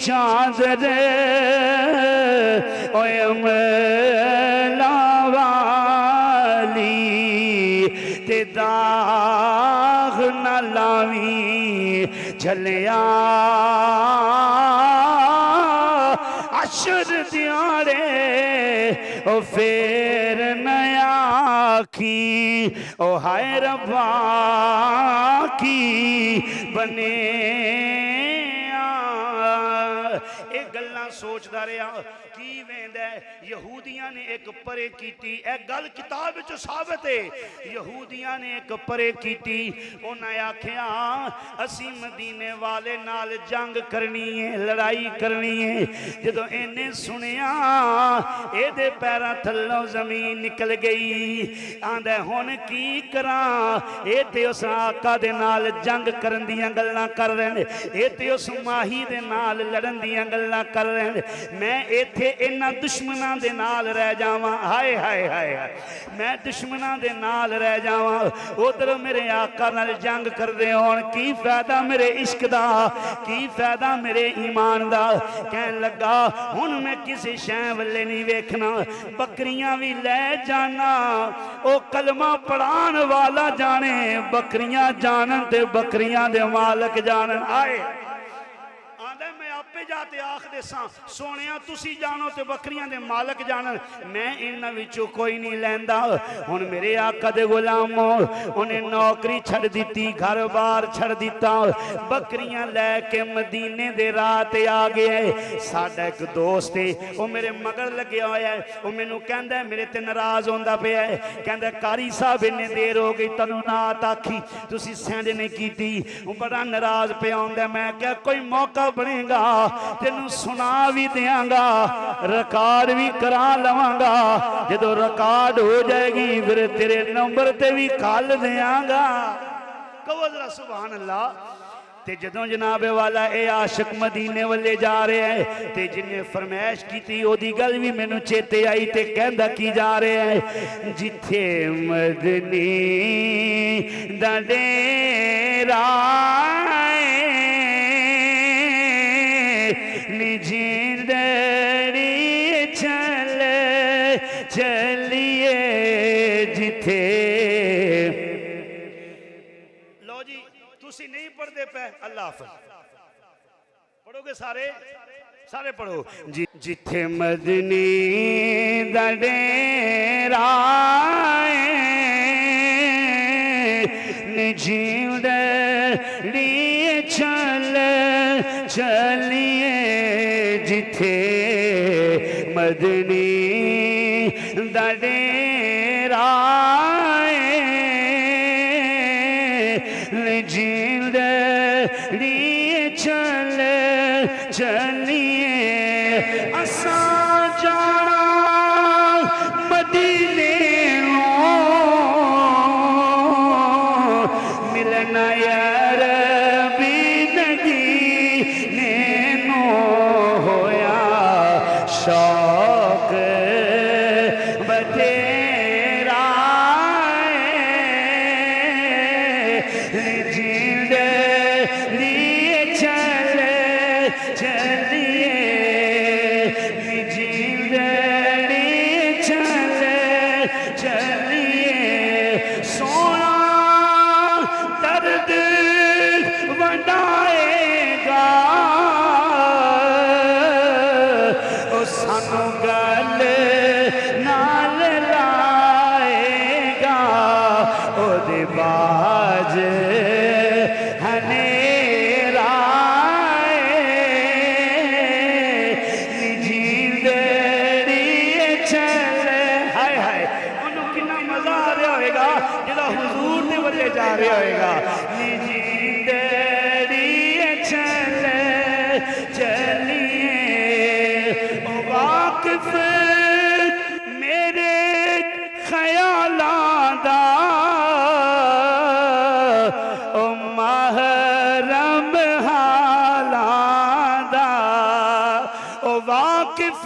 چادر اوے مولا والی تے داغ نہ لاویں جھلیا عشر دیارے او پھر نیا کی او ہائے ربا کی بنے ایک گلنا سوچ دا رہا کی ویند ہے یہودیاں نے ایک پرے کیتی ایک گل کتاب جو ثابت ہے یہودیاں نے ایک پرے کیتی انہیں آکھیا اسی مدینے والے نال جنگ کرنی ہے لڑائی کرنی ہے جدو انہیں سنیا اے دے پیرا تھلوں زمین نکل گئی آندھے ہون کی کران اے تے اس آقا دے نال جنگ کرن دیاں گلنا کر رہے ہیں اے تے اس ماہی دے نال لڑن دیاں گلنا کر رہے ہیں میں اے تھے انہاں دشمناں دے نال رہ جاواں ہائے ہائے ہائے میں دشمناں دے نال رہ جاواں ادھر میرے آقا نال جنگ کر دے ہون کی فائدہ میرے عشق دا کی فائدہ میرے ایمان دا کہن لگا ہن میں کسی شے والے نہیں ویکھنا بکریاں بھی لے جانا او کلمہ پڑھان والا جانے بکریاں جانن تے بکریاں دے مالک جانن آئے آدھے میں آپ پہ جاتے آخ دے ساں سونیاں تسی جانو تے بکریاں دے مالک جانن میں انہاں وچوں کوئی نہیں لیندا ہن میرے آقا دے غلاموں انہیں نوکری چھڑ دیتی گھر بار چھڑ دیتا بکریاں لے کے مدینے دے رات آگئے ساڑھا ایک دوست ہے وہ میرے مگر لگے ہویا ہے وہ میں نو کہندہ ہے میرے تے نراز ہوندہ پہ ہے کہندہ ہے کاری صاحب انہیں دیر ہو گئی تنو نات آکھی تسی سینڈ نے کی تھی وہ بڑا نراز پہ ہوندہ ہے میں کہا کوئی موقع بنے گا تینوں سنا بھی دیاں گا ریکارڈ بھی کرا لواں گا جدو ریکارڈ ہو جائے گی پھر تیرے نمبر تے بھی کال دیاں گا کہو ذرا سبحان اللہ تے جدوں جناب والا اے عاشق مدینے والے جا رہے ہیں تے جنہیں فرمائش کی تھی او دی گل بھی میں نو چیتے آئی تے کہندہ کی جا رہے ہیں جتھے مدنی دا ڈیرہ چلیے جتھے لو جی تسی نہیں پڑھ دے پہ اللہ حافظ پڑھو گے سارے پڑھو جتھے مدنی دا ڈیرہ نجیو ڈیری چلیے جتھے مدنی دا ڈیرہ نجیو ڈیری چلیے اساں جانا مدینے ملنا یار بھی مدینے نو ہویا شوق بتیرا لیے چلیے چلیے سونا درد ونڈائے گا او سانو گل نال لائے گا او دے باج جا رہے ہوئے گا نجی تیری چلیے واقف میرے خیالات دا او محرم حالات دا او واقف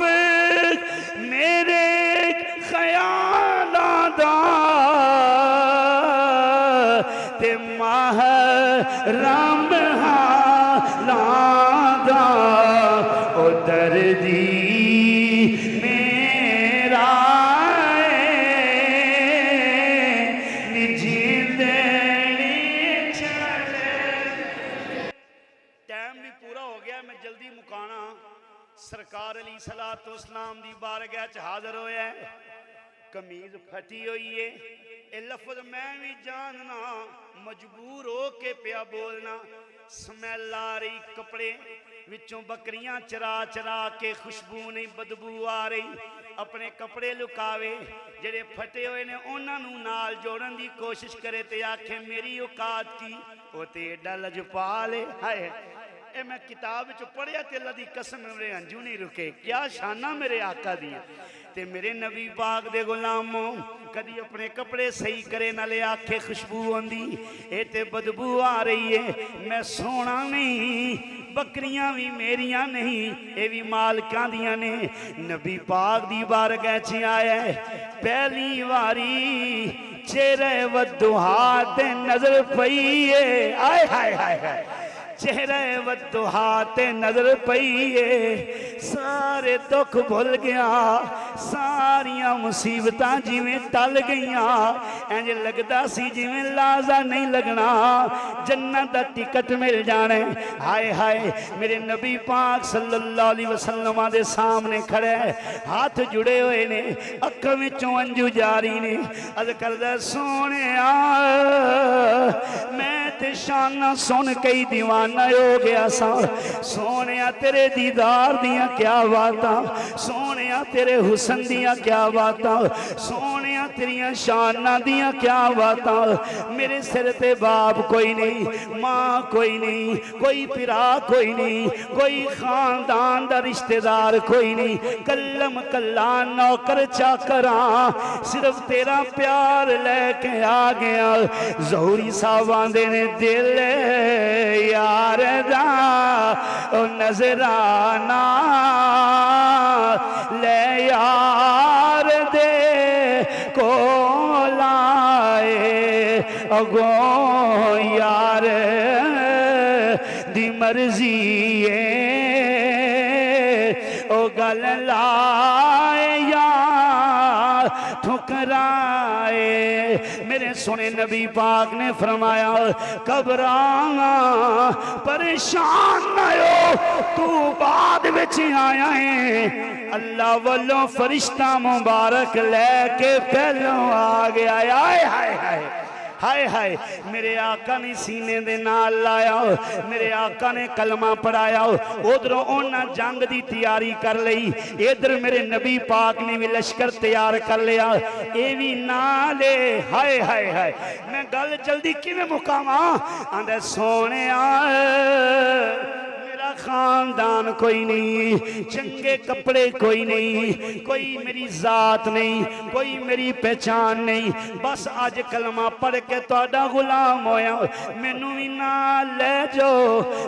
میرے خیالات دا محرم حالات دردی میرا جلدی مکانا سرکار علیہ الصلوۃ والسلام دی بارگاہ چ حاضر ہویا ہے قمیض پھٹی ہوئی ہے اے لفظ میں بھی جاننا مجبور ہو کے پیا بولنا سمیل آ رہی کپڑے وچوں بکریاں چرا چرا کے خوشبو نہیں بدبو آ رہی اپنے کپڑے لکاوے جڑے پھٹے ہوئے نے انہاں نوں نال جوڑن دی کوشش کرے تے آکھے میری اوقات کی او تے ایڈا لجپال ہے ہائے اے میں کتاب جو پڑھیا تے اللہ دی قسم میرے انجو نہیں رکے کیا شانہ میرے آقا دیا تے میرے نبی پاک دے غلاموں کدی اپنے کپڑے صحیح کرے نہ لے آکھے خوشبو ہوندی اے تے بدبو آ رہی ہے میں سونا نہیں بکریاں بھی میریاں نہیں اے بھی مالکاں دیاں نے نبی پاک دی بارگاہ چ آیا ہے پہلی واری چہرے والدہا تے نظر پئیے آئے ہائے ہائے ہائے چہرے والدہا تے نظر پئیے سارے دکھ بھول گیا ساریاں مصیبتاں جی میں ٹل گئیاں اینج لگدا سی جی میں لازہ نہیں لگنا جنت دا ٹکٹ مل جانے ہائے ہائے میرے نبی پاک صلی اللہ علیہ وسلم دے سامنے کھڑے ہاتھ جڑے ہوئے نے اکھاں وچوں انجو جاری نے عرض کردہ سونے میں تے شانہ سن کئی دیوانہ ہو گیا سا سونیا تیرے دیدار دیاں کیا باتاں سونیا تیرے حسن دیاں کیا باتاں سونیا تیریاں شانہ دیاں کیا باتاں میرے سر تے باپ کوئی نہیں ماں کوئی نہیں کوئی پرا کوئی نہیں کوئی خاندان دا رشتہ دار کوئی نہیں کلم کلان نوکر چاکراں صرف تیرا پیار لے کے آ گیا ظہوری صاحبان دے نے دل یار دا نظرانہ لے یار دے کو لائے اگوں یار دی مرضی او گل لائے یار ٹھکرائے میرے سنے نبی پاک نے فرمایا گھبرانا پریشان نہ ہو تو بعد وچ آیا ہے اللہ والوں فرشتہ مبارک لے کے پہلوں آ گیا آئے ہائے ہائے ہائے ہائے میرے آقا نے سینے دے نال لایا میرے آقا نے کلمہ پڑھایا ادھروں انہاں جنگ دی تیاری کر لئی ادھر میرے نبی پاک نے بھی لشکر تیار کر لیا اے بھی نالے ہائے ہائے ہائے میں گل جلدی کی میں مقامہ آندھے سونے خاندان کوئی نہیں چنگے کپڑے کوئی نہیں کوئی میری ذات نہیں کوئی میری پہچان نہیں بس آج کلمہ پڑھ کے توڑا غلام ہویا مینوں بھی نہ لے جو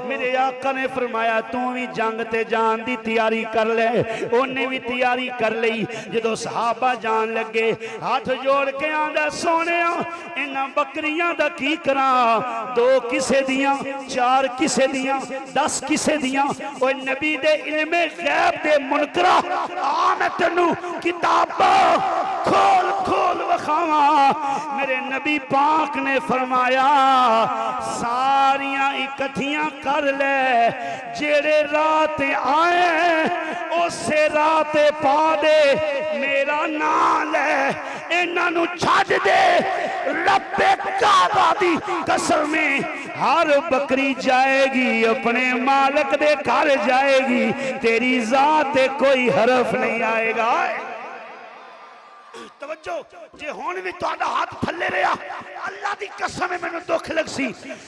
میرے آقا نے فرمایا تو بھی جنگ تے جان دی تیاری کر لے انہیں بھی تیاری کر لئی جدو صحابہ جان لگے ہاتھ جوڑ کے آندھا سونے انہاں بکریاں دا کی کراں 2 کسے دیاں 4 کسے دیاں 10 کسے دیاں اور نبی دے علم غیب دے منکرہ آمتنو کتابہ کھول کھول وخاواں میرے نبی پاک نے فرمایا ساریاں اکٹھیاں کر لے جیڑے رات آئے اسے رات پا دے میرا نام لے انہاں نو چھاڑ دے رب کعبہ دی قسم میں ہر بکری جائے گی اپنے مالک دے گھر جائے گی تیری ذات کوئی حرف نہیں آئے گا توجہ جے ہون بھی تو آدھا ہاتھ پھلے رہا اللہ دی قسم میں نے دکھ لگ سی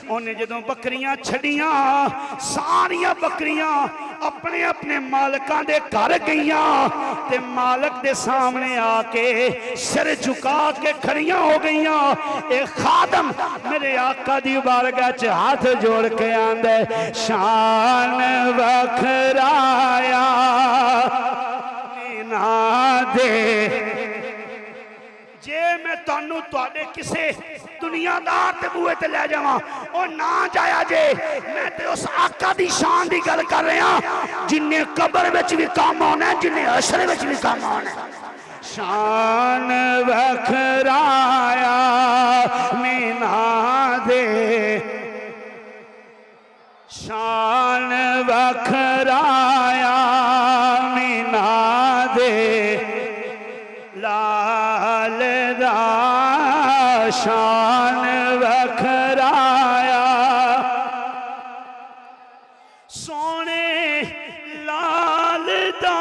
انہیں جدوں بکریاں چھڑیاں ساریاں بکریاں اپنے اپنے مالکاں دے گھر گئیاں تے مالک دے سامنے آکے سر جھکا کے کھڑیاں ہو گئیاں ایک خادم میرے آقا دی بارگاہ چ ہاتھ جوڑ کے آندے شان وکھرایا مینا دے جے میں تانوں تواڈے کسے دنیا دار تے بوئے تے لے جاواں او نہ جایا جے میں تے اس آقا دی شان دی گل کر رہا جن نے قبر وچ بھی کام ہونا ہے جن نے حشر وچ بھی کام ہونا ہے شان وکھرایا مینا دے شان وکھرایا مینا دے لال دا شان وکھرایا سونے لال دا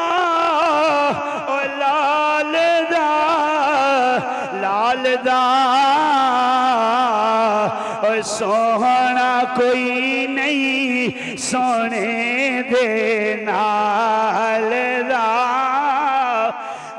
او لال دا لال دا او سونا کوئی نہیں سونے دے نال دا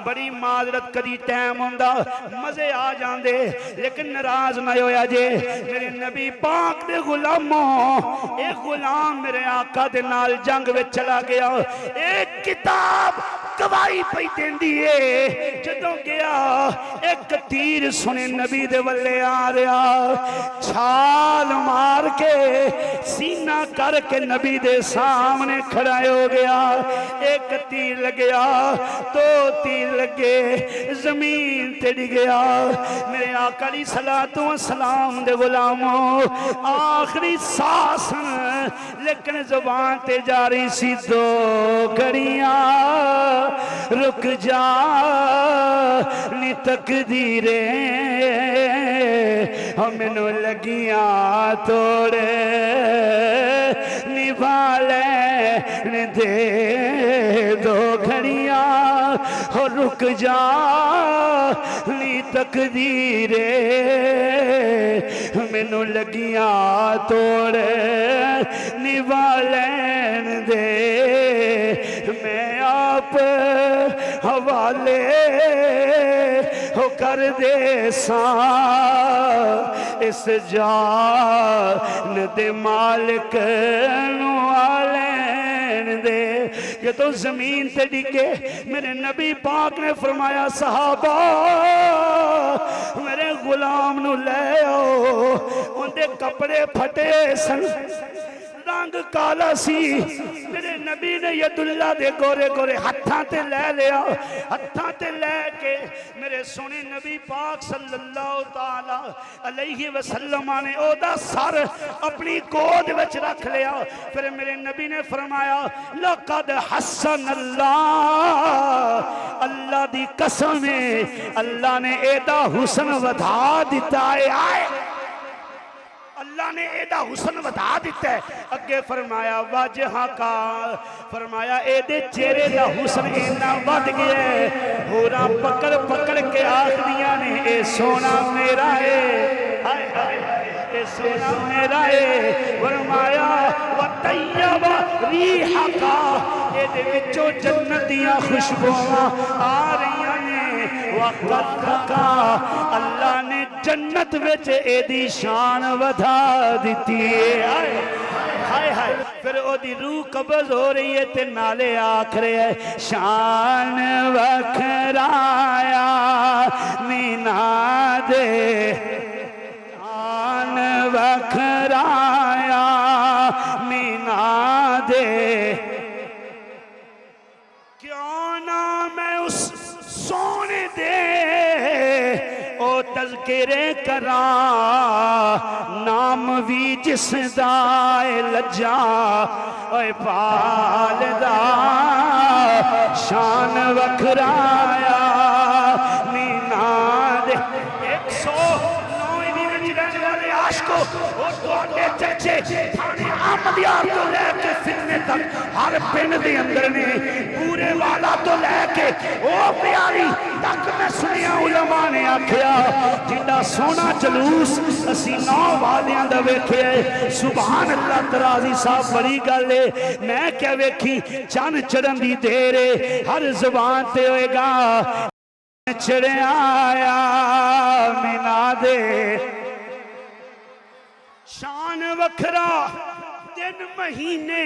بڑی معذرت کدی ٹائم ہوندا مزے آ جاندے لیکن ناراض نہ ہویا جے میرے نبی پاک دے غلاموں ایک غلام میرے آقا دے نال جنگ وچ چلا گیا ایک کتاب گواہی پئی دیندی ہے جدوں گیا ایک تیر سنے نبی دے ولے آ رہا چھال مار کے سینہ کر کے نبی دے سامنے کھڑا ہو گیا ایک تیر لگیا دو تیر لگے زمین تے ڈگیا میرے آقا علیہ الصلوۃ والسلام دے غلاموں آخری سانس لیکن زبان تے جاری سی دو گھڑیاں رک جا نی تقدیریں ہمیں لگیاں توڑے نبھا لین دے دو گھڑیاں ہو رک جا نی تقدیریں ہمیں لگیاں توڑے نبھا لین دے میں آپ حوالے ہو کر دے ساں اس جان دے مالک نو آلین دے یہ تو زمین تے ڈگے میرے نبی پاک نے فرمایا صحابہ میرے غلام نو لے آؤ ان دے کپڑے پھٹے سن رنگ کالا سی میرے نبی نے ید اللہ دے گورے گورے ہتھاں تے لے لیا ہتھاں تے لے کے میرے سونے نبی پاک صلی اللہ تعالی علیہ وسلم نے او دا سر اپنی گود وچ رکھ لیا پھر میرے نبی نے فرمایا لقد حسن اللہ اللہ دی قسم ہے اللہ نے ایدہ حسن ودھا دیتا ہے آئے اللہ نے ایدہ حسن بتا دیتا ہے اگے فرمایا واجہاں کا فرمایا ایدے چہرے دا حسن اینا بڑھ گیا ہے ہورا پکڑ پکڑ کے آخریاں نے اے سونا میرا ہے ہائے ہائے اے سونا میرا ہے فرمایا وَطَيَّبَ رِيحَكَ ایدے وچو جنتیاں خوشبوہاں آ رہیاں نے وَقَدْ اللہ نے جنت وچ ایدی شان ودھا دیتی ہے ہائے ہائے پھر او دی روح قبض ہو رہی ہے تے نالے آکھرے ہے شان وکھرایا مینا دے شان وکھرایا مینا دے کیوں نہ میں اس سونے دے او تذکرے کران نام بھی جس دائے لجا اے پال دا شان وکھرایا مینا دے 109 وچ والے عاشقو او تواڈے چچے تھانے احمدیار تو لے کے فتنے تک ہر پن دے اندر نے پورے والا تو لے کے او پیاری تک میں سنیا علماء نے آکھیا جنہ سونا جلوس اسی 9 وادیاں دا ویکھے سبحان اللہ ترازی صاحب بڑی گل ہے میں کیا ویکھی چن چڑھن دی دیرے ہر زبان تے ہوئے گا چڑھے آیا مینا دے شان وکھرا دن مہینے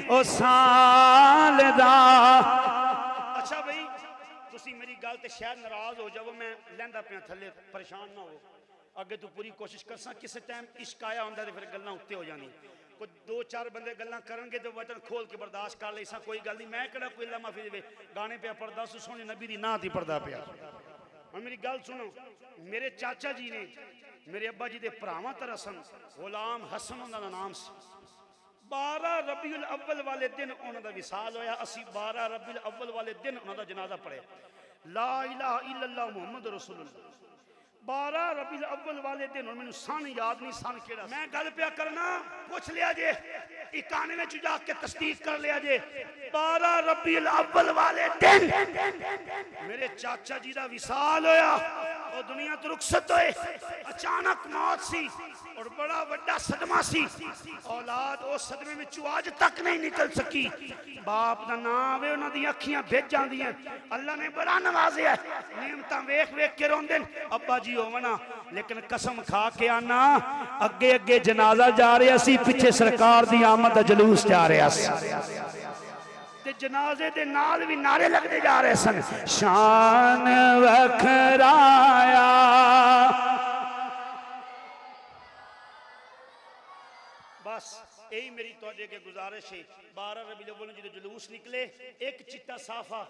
او سال دا اچھا بھئی تسی میری گل تے شاید ناراض ہو جاؤ میں لیندا پیا تھلے پریشان نہ ہو اگے تو پوری کوشش کرساں کسے ٹائم عشق آیا ہوندا تے پھر گلاں اُتے ہو جانی کوئی دو چار بندے گلاں کرن گے تے وطن کھول کے برداشت کر لیساں کوئی گل نہیں میں کہڑا کوئی اللہ معافی دے گانے پہ پڑھدا سو سونے نبی دی نات ہی پڑھدا پیا اور میری گل سنو میرے چاچا جی نے میرے ابا جی دے بھراواں طرح سن غلام حسن انہاں دا نام سی 12 ربیع الاول والے دن انہاں دا وصال ہویا اسی 12 ربیع الاول والے دن انہاں دا جنازہ پڑھے لا الہ الا اللہ محمد رسول اللہ 12 ربیع الاول والے دن اور میں سن یاد نہیں سن کیڑا میں گل پیا کرنا پوچھ لیا جے اکانے میں جا کے تصدیق کر لیا جے 12 ربیع الاول والے دن میرے چاچا جی دا وصال ہویا اور دنیا تو رخصت ہوئے اچانک موت سی اور بڑا بڑا صدمہ سی اولاد اس صدمے میں آج تک نہیں نکل سکی باپ دا نام ہے انہاں دی اکھیاں بھیج جاندی ہیں اللہ نے بڑا نوازیا ہے نعمتاں ویکھ ویکھ کے روندے ابا جی ہوونا لیکن قسم کھا کے آنا اگے اگے جنازہ جا رہے اسی پیچھے سرکار دی آمد دا جلوس جا رہے اسی تے جنازے دے نال بھی نعرے لگتے جا رہے سن شان وکھرایا بس یہی میری توجہ کے گزارش ہے 12 ربیع الاول جدو جلوس نکلے ایک چٹا صافہ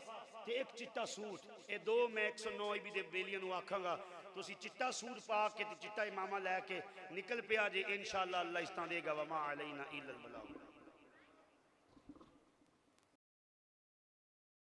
تے ایک چٹا سوٹ یہ دو میں 109 بھی دے بیلیاں نو آکھاں گا تو اسی چٹا سوٹ پا کے تے چٹا امامہ لے کے نکل پیا جے انشاءاللہ اللہ اس طرح دے گا وما علینا الا البلاغ